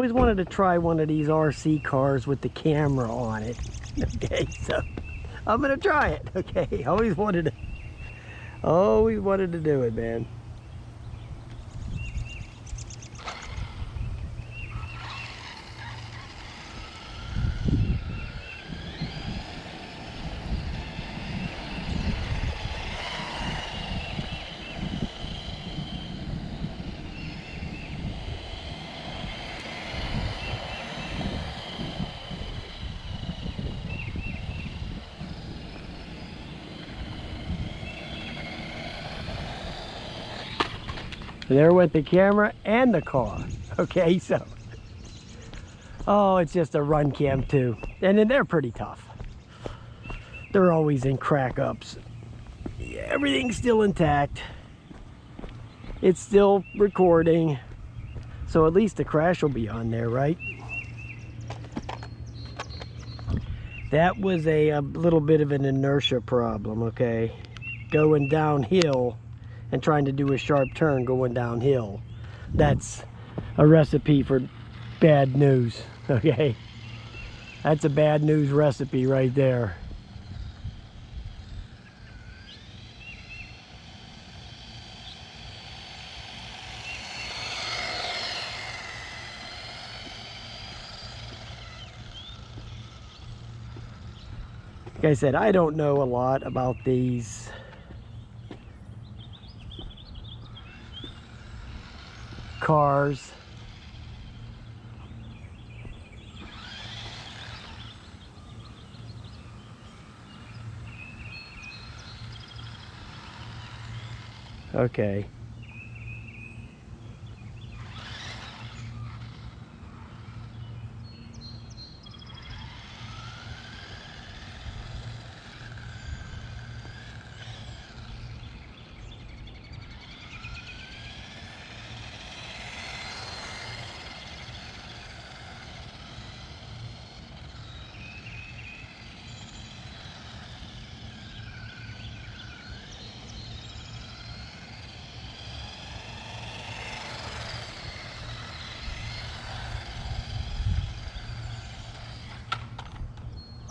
Always wanted to try one of these RC cars with the camera on it. Okay, so I'm gonna try it. Okay, always wanted to do it, man. There went the camera and the car. Okay, so, oh, it's just a run cam too. And then they're pretty tough. They're always in crack ups. Yeah, everything's still intact. It's still recording. So at least the crash will be on there, right? That was a little bit of an inertia problem, okay? Going downhill and trying to do a sharp turn going downhill. That's a recipe for bad news, okay? That's a bad news recipe right there. Like I said, I don't know a lot about these cars. Okay.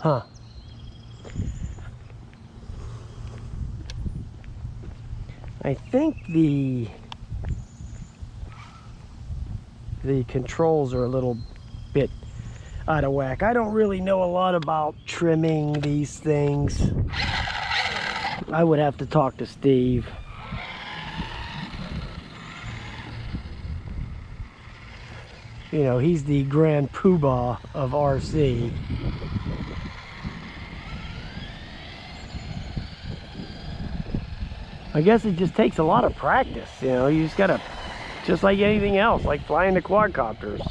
Huh. I think the controls are a little bit out of whack. I don't really know a lot about trimming these things. I would have to talk to Steve. You know, he's the grand poobah of RC. I guess it just takes a lot of practice, you know, you just gotta, just like anything else, like flying the quadcopters.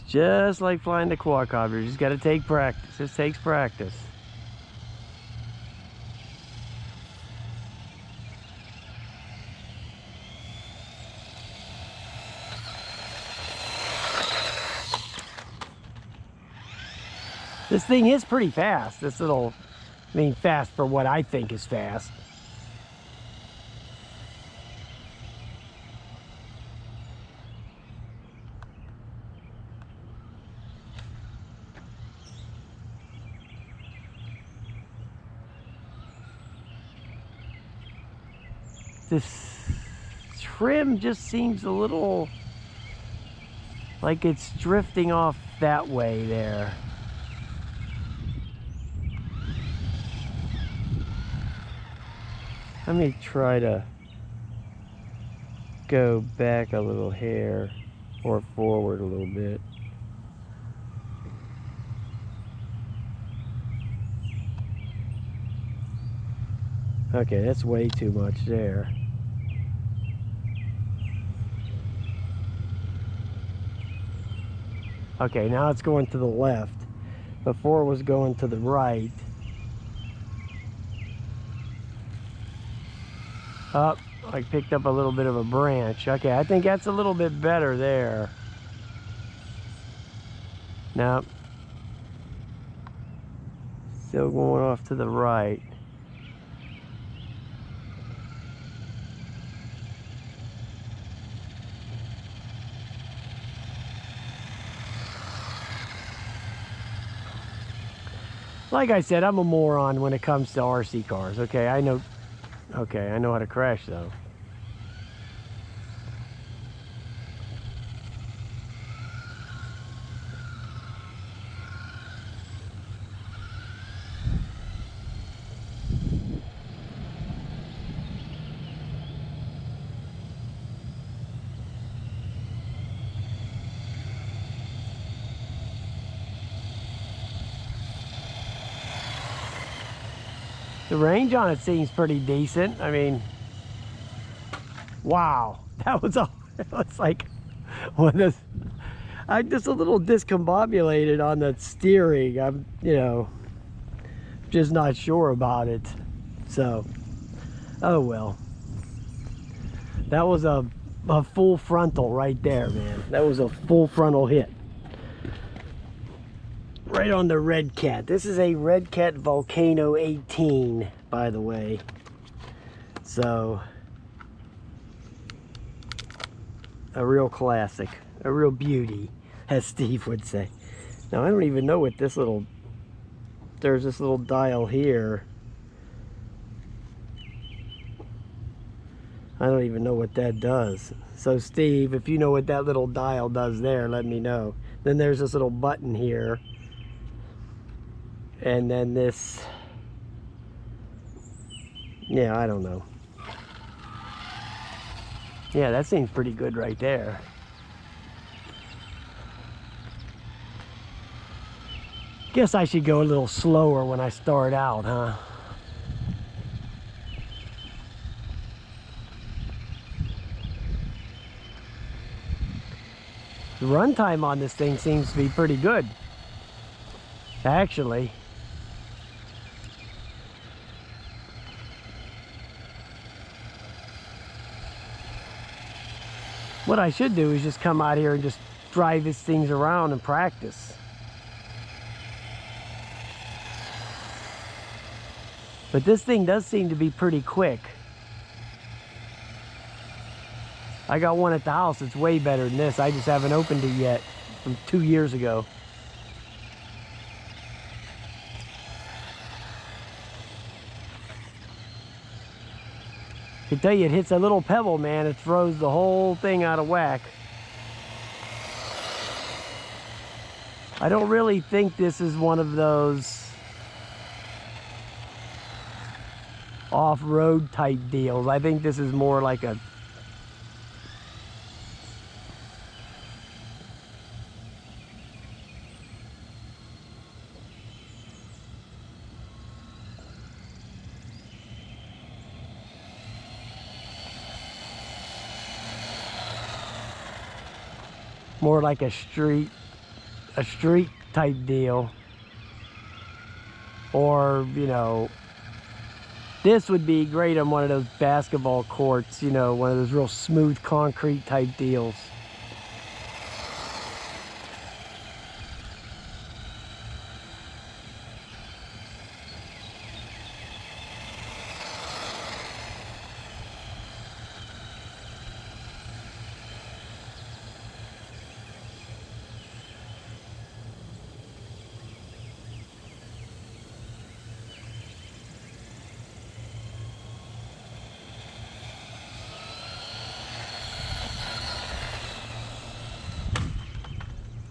Just like flying the quadcopter, you just got to take practice. This takes practice. This thing is pretty fast. This little, I mean, fast for what I think is fast. This trim just seems a little like it's drifting off that way there. Let me try to go back a little hair or forward a little bit. Okay, that's way too much there. Okay, now it's going to the left. Before it was going to the right. Up, I picked up a little bit of a branch. Okay, I think that's a little bit better there. Now, still going off to the right. Like I said, I'm a moron when it comes to RC cars. Okay, I know how to crash though. The range on it seems pretty decent. I mean, wow, that was like one of those. I'm just a little discombobulated on the steering. I'm, just not sure about it. So, oh well. That was a full frontal right there, man. That was a full frontal hit. Right on the Redcat. This is a Redcat Volcano 18, by the way. So, a real classic, a real beauty, as Steve would say. Now, I don't even know what this little, there's this little dial here. I don't even know what that does. So, Steve, if you know what that little dial does there, let me know. Then there's this little button here. And then this, yeah, I don't know. Yeah, that seems pretty good right there. Guess I should go a little slower when I start out, huh? The runtime on this thing seems to be pretty good, actually. What I should do is just come out here and just drive these things around and practice. But this thing does seem to be pretty quick. I got one at the house that's way better than this. I just haven't opened it yet, from 2 years ago. I can tell you, it hits a little pebble, man, it throws the whole thing out of whack. I don't really think this is one of those off-road type deals. I think this is more like a street type deal. Or, this would be great on one of those basketball courts, one of those real smooth concrete type deals.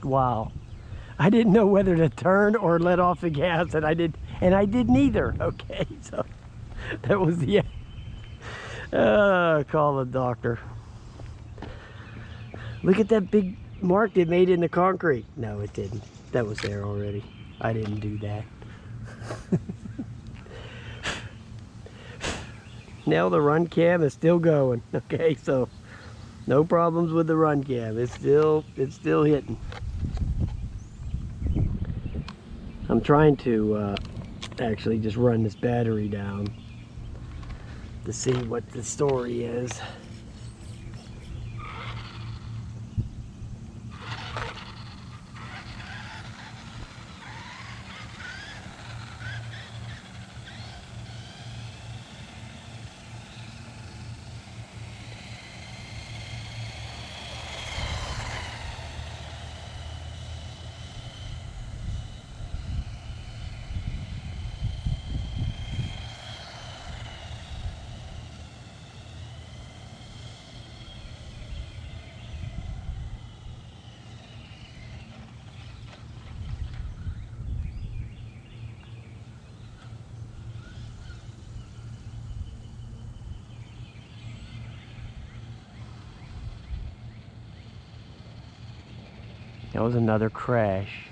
Wow, I didn't know whether to turn or let off the gas, and I did neither. Okay, so that was the call the doctor. Look at that big mark it made in the concrete. No, it didn't. That was there already. I didn't do that. Now the run cam is still going. Okay, so no problems with the run cam. It's still hitting. I'm trying to actually just run this battery down to see what the story is. That was another crash.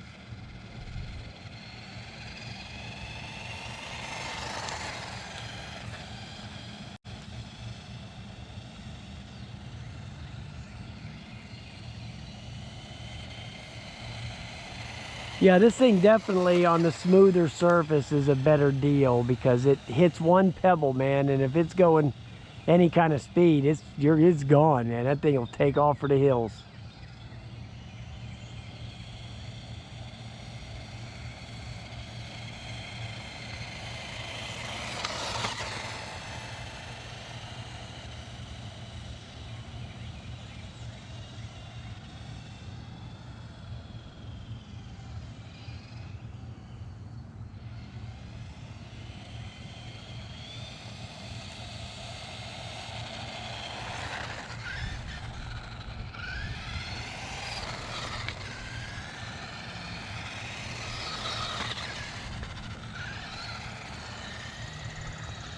Yeah, this thing definitely on the smoother surface is a better deal because it hits one pebble, man, and if it's going any kind of speed, it's gone, man. That thing will take off for the hills.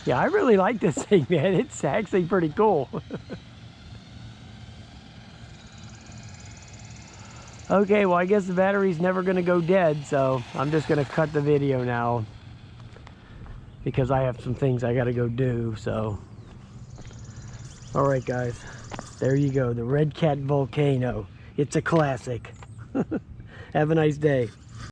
Yeah, I really like this thing, man. It's actually pretty cool. Okay, well, I guess the battery's never going to go dead, so I'm just going to cut the video now because I have some things I got to go do, so. All right, guys, there you go, the Redcat Volcano. It's a classic. Have a nice day.